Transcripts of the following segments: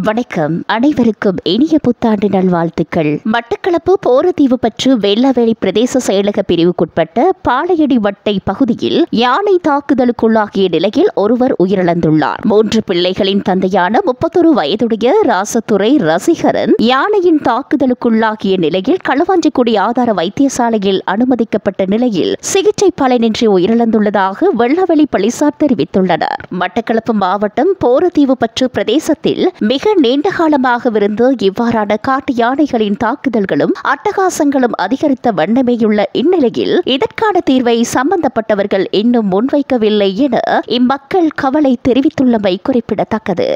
வணக்கம். அனைவருக்கும் இனிய புத்தாண்டு நல்வாழ்த்துக்கள். மட்டக்களப்பு போரதீவு பற்று வெள்ளவேலி பிரதேச செயலக பிரிவுக்குட்பட்ட பாளையடி வட்டை பகுதியில் யானை தாக்குதலுக்குள்ளாகிய நிலையில் ஒருவர் உயிரிழந்துள்ளார். 3 பிள்ளைகளின் தந்தையான 31 வயதுடைய ராசத்துறை ரசிகரன் யானையின் தாக்குதலுக்குள்ளாகிய நிலையில் களுவாஞ்சிக்குடி ஆதார வைத்தியசாலையில் அனுமதிக்கப்பட்ட நிலையில் சிகிச்சை பலனின்றி உயிரிழந்துள்ளதாக வெள்ளவேலி போலீசார் தெரிவித்துள்ளனர். மட்டக்களப்பு மாவட்டம் போரதீவு பற்று பிரதேசத்தில் மிக நீண்ட காலமாகவிருந்து இவ்வாறான காட்டு யானைகளின் தாக்குதல்களும் அட்டகாசங்களும் அதிகரித்த வண்ணமேயுள்ள இந்நிலையில் இதற்கான தீர்வை சம்பந்தப்பட்டவர்கள் இன்னும் முன்வைக்கவில்லை என இம்மக்கள் கவலை தெரிவித்துள்ளமை குறிப்பிடத்தக்கது.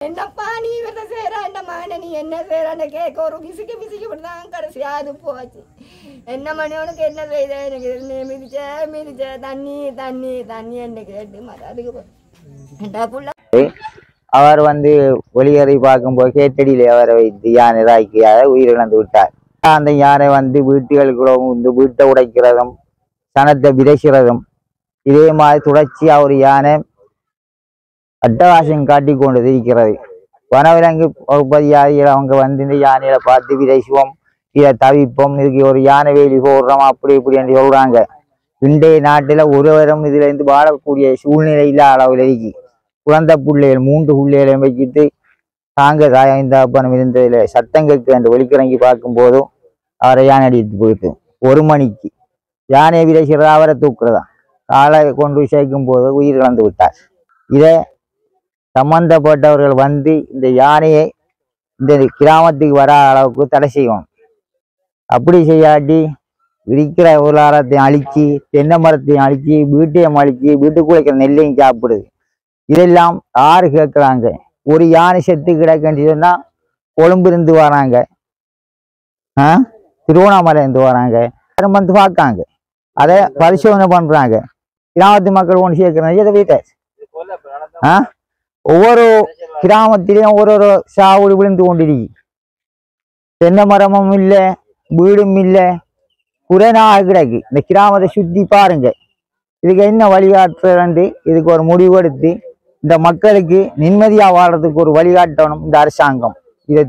என்னப்பா நீ இவரை செய்யற என்ன மகனை நீ என்ன செய்யறான்னு கேட்க ஒரு பிசிக்கு தான் கடைசியா அது போச்சு. என்ன மணி உனக்கு என்ன செய்த எனக்கு மிதிச்ச தண்ணி தண்ணி தண்ணி என்று கேட்டு அதுக்கு அவர் ஒளியறை பார்க்கும்போது கேட்டடியில அவரை வைத்து யானை இதாக்கியாக உயிரிழந்து விட்டார். அந்த யானை வீட்டுகளுக்குள்ள வீட்டை உடைக்கிறதும் சனத்தை விதைக்கிறதும் இதே மாதிரி தொடர்ச்சியா ஒரு யானை அட்டகாசம் காட்டி கொண்டு இருக்கிறது. வனவிலங்கு அதிகாரிகள் அவங்க இந்த யானையில பார்த்து விதைசுவோம், இதை தவிப்போம், இதுக்கு ஒரு யானை வேலி போடுறோம் அப்படி இப்படி என்று சொல்றாங்க. இன்றைய நாட்டில் ஒருவரும் இதுல இருந்து வாழக்கூடிய சூழ்நிலை இல்ல அளவில் இருக்கு. குழந்தை பிள்ளைகள் 3 பிள்ளைகளையும் வச்சுட்டு தாங்க தாயந்த அப்பனம் இருந்ததுல சத்தம் கேட்க அந்த ஒலிக்கிறங்கி பார்க்கும் போதும் அவரை யானை அடித்து போயிட்டு 1 மணிக்கு யானையை விதைக்கிறதா அவரை தூக்குறதா காலை கொண்டு சேர்க்கும் போது உயிர் இழந்து விட்டார். இதை சம்பந்தப்பட்டவர்கள் இந்த யானையை இந்த கிராமத்துக்கு வர அளவுக்கு தடை செய்யணும். அப்படி செய்யாட்டி இருக்கிற பொருளாதாரத்தையும் அழிச்சு, தென்னை மரத்தையும் அழிச்சு, வீட்டையும் அழிச்சு, வீட்டுக்குள்ள இருக்கிற நெல்லையும் சாப்பிடுது. இதெல்லாம் யாரு கேட்குறாங்க? ஒரு யானை செத்து கிடக்குன்னு சொன்னா கொழும்பு இருந்து வராங்க, திருவண்ணாமலை இருந்து வராங்க, வந்து பார்க்காங்க, அதை பரிசோதனை பண்றாங்க. கிராமத்து மக்கள் ஒன்று சேர்க்கிறாங்க. இதை வீட்டை ஒவ்வொரு கிராமத்திலையும் ஒரு சாவுடு விழுந்து கொண்டிருக்கு. தென்னை மரமும் இல்லை, வீடும் இல்லை, குறைநாக கிடக்கு. இந்த கிராமத்தை சுற்றி பாருங்க. இதுக்கு என்ன வழிகாட்டுறது? இதுக்கு ஒரு முடிவெடுத்து இந்த மக்களுக்கு நிம்மதியாக வாழ்றதுக்கு ஒரு வழிகாட்டணும் இந்த அரசாங்கம். இதை